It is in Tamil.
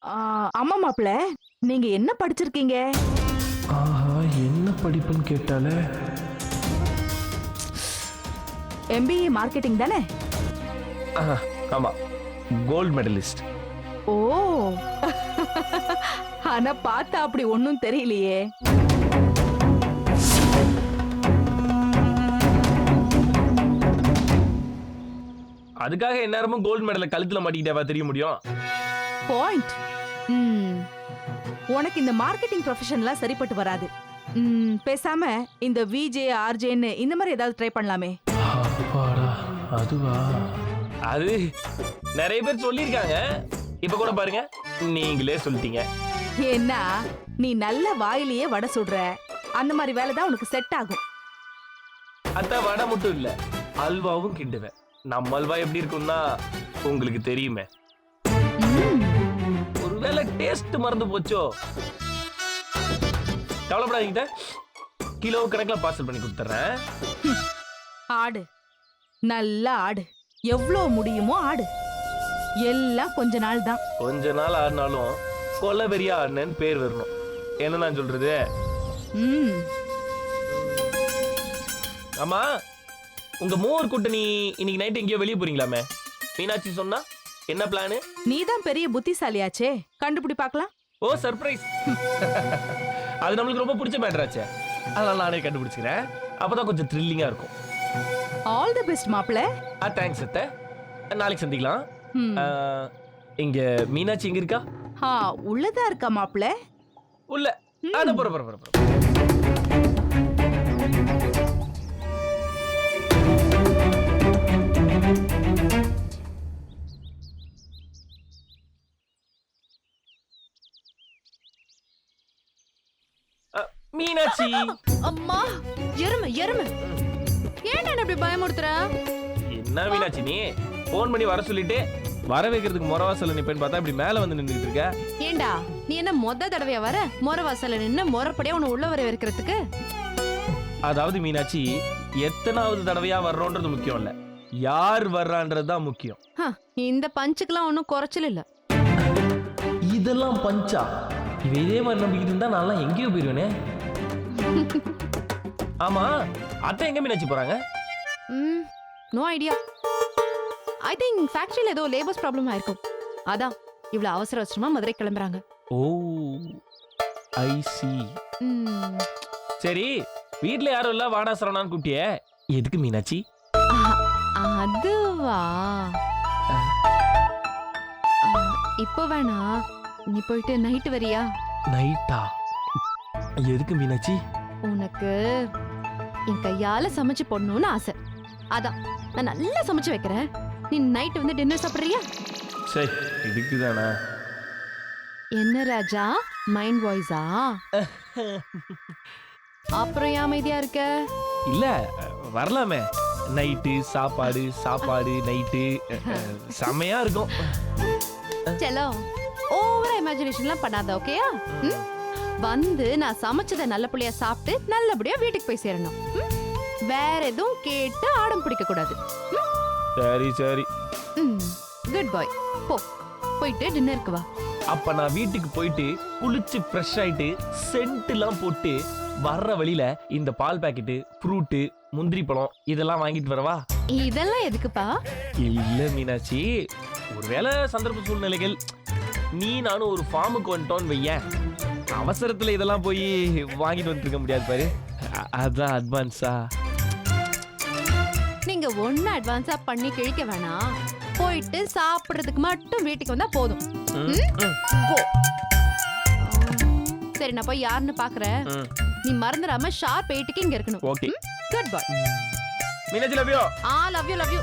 ஆமா மாப்ள, நீங்க என்ன படிச்சிருக்கீங்க? ஆஹா, என்ன படிப்புன்னு கேட்டாலே. MBA மார்க்கெட்டிங் தானே? ஆஹா, ஆமா, கோல்ட் மெடலிஸ்ட். ஓ. ஆனா பார்த்தா அப்படி ஒண்ணும் தெரியலையே. அதுக்காக எந்நேரமும் கோல்ட் மெடலை கழுத்துல மாட்டிக்கிட்டேவா தெரிய முடியும்? பாயிண்ட். உனக்கு இந்த மார்க்கெட்டிங் ப்ரொஃபஷன்லாம் சரிப்பட்டு வராது. பேசாம இந்த விஜே ஆர்ஜேன்னு இந்த மாதிரி ஏதாவது ட்ரை பண்ணலாமே. அப்பாடா, அதுவா? அது நிறைய பேர் சொல்லியிருக்காங்க. இப்ப கூட பாருங்க, நீங்களே சொல்லிட்டீங்க. ஏன்னா நீ நல்ல வாயிலேயே வடை சுடுற, அந்த மாதிரி வேலை தான் உனக்கு செட் ஆகும். அத்த வடை மட்டும் இல்ல, அல்வாவும் கிண்டுவேன். நம்ம அல்வா எப்படி இருக்கும்னா உங்களுக்கு தெரியுமே. ஒருவேளை டேஸ்ட் மறந்து போச்சோ, கவலைப்படாதீங்க, கிலோ கணக்கில் பார்சல் பண்ணி கொடுத்துறேன். ஆடு, நல்லா ஆடு, எவ்வளோ முடியுமோ ஆடு. எல்லாம் கொஞ்ச நாள் தான். கொஞ்ச நாள் ஆடினாலும் கொலவெறியா ஆடினேன்னு பேர் வரணும். என்ன நான் சொல்றது? ஆமா, உங்க மூவர் கூட்டணி இன்னைக்கு நைட் எங்கேயோ வெளியே போறீங்களாமே? மீனாட்சி சொன்னா என்ன பிளானு? நீதான் பெரிய புத்திசாலியாச்சே, கண்டுபிடி பார்க்கலாம். ஓ, சர்ப்ரைஸ். அது நம்மளுக்கு ரொம்ப பிடிச்ச மேட்டர் ஆச்சே, அதனால நானே கண்டுபிடிச்சிக்கிறேன். அப்பதான் கொஞ்சம் த்ரில்லிங்கா இருக்கும். ஆல் தி பெஸ்ட் மாப்ள. தேங்க்ஸ் அத்தை. நாளைக்கு சந்திக்கலாம். இங்க மீனாட்சி எங்க இருக்கா? உள்ளதா இருக்கா மாப்ள. உள்ள. போற. மீனாட்சி. அம்மா, எருமை எருமை, ஏன் இப்படி பயமுறுத்துற? என்ன மீனாட்சி, நீ போன் பண்ணி வர சொல்லிட்டு வர வைக்கிறதுக்கு முறவாசல்ல நிப்பேன்னு பார்த்தா இப்படி மேல வந்து நின்றுட்டு இருக்க. ஏண்டா, நீ என்ன மொத தடவையா வர முறவாசல்ல நின்னு முறப்படியா உன்னை உள்ள வர வைக்கிறதுக்கு? அதாவது மீனாட்சி, எத்தனாவது தடவையா வர்றோன்றது முக்கியம் இல்ல, யார் வர்றான்றதுதான் முக்கியம். இந்த பஞ்சுக்கெல்லாம் ஒன்னும் குறைச்சல் இல்ல. இதெல்லாம் பஞ்சா? இவ இதே மாதிரி நம்பிக்கிட்டு இருந்தா நான் எங்கேயோ போயிருவேனே. ஆமா, அத்தை எங்க மீனாட்சி போறாங்க? No idea. ஐ திங்க் ஃபேக்டரியில ஏதோ லேபர்ஸ் ப்ராப்ளம் ஆயிருக்கும், அதான் இவ்வளவு அவசர அவசரமா மதுரை கிளம்புறாங்க. ஓ, ஐ சி. சரி, வீட்ல யாரும் இல்ல, வாடா சரவணான்னு கூப்பிட்டியே, எதுக்கு மீனாட்சி? அதுவா, இப்போ வேணா, நீ போயிட்டு நைட் வரியா? நைட்டா? எதுக்கு மீனாட்சி? உனக்கு என் கையால சமைச்சு போடணும்னு ஆசை, அதான் நான் நல்லா சமைச்சு வைக்கிறேன். நீ நைட் வந்து டின்னர் சாப்பிடுறியா? சரி, இதுக்குதானா? என்ன ராஜா, மைண்ட் வாய்ஸா? அப்புறம் ஏன் அமைதியா இருக்க? இல்ல, வரலாமே. நைட்டு சாப்பாடு நைட்டு செமையா இருக்கும். சலோ, ஓவரா இமேஜினேஷன்லாம் பண்ணாத, ஓகேயா? வந்து நான் சமைச்சதை நல்ல புள்ளையா சாப்பிட்டு நல்லபடியா வீட்டுக்கு போய் சேரணும். வேற எதுவும் கேட்டு ஆடம் பிடிக்க கூடாது. சரி. குட் பாய். போயிட்டு டின்னருக்கு வா. அப்ப நான் வீட்டுக்கு போயிட்டு குளிச்சு ஃப்ரெஷ் ஆயிட்டு சென்ட் எல்லாம் போட்டு வர்ற வழியில இந்த பால் பாக்கெட்டு, ஃப்ரூட், முந்திரி பழம் இதெல்லாம் வாங்கிட்டு வரவா? இதெல்லாம் எதுக்குப்பா? இல்ல மீனாட்சி, ஒருவேளை சந்தர்ப்ப சூழ்நிலைகள், நீ நானும் ஒரு ஃபார்முக்கு வந்துட்டோன்னு வையேன், அவசரத்துல இதெல்லாம் போய் வாங்கிட்டு வந்துருக்க முடியாது பாரு, அதான் அட்வான்ஸா. நீங்க ஒண்ணு அட்வான்ஸா பண்ணி கிழிக்க வேணாம், போயிட்டு சாப்பிடுறதுக்கு மட்டும் வீட்டுக்கு வந்தா போதும். சரி, நான் போய் யாருன்னு பாக்குறேன். நீ மறந்துடாம ஷார்ப் 8க்கு இங்க இருக்கணும். Okay. Good bye. Meenakshi, love you. Love you.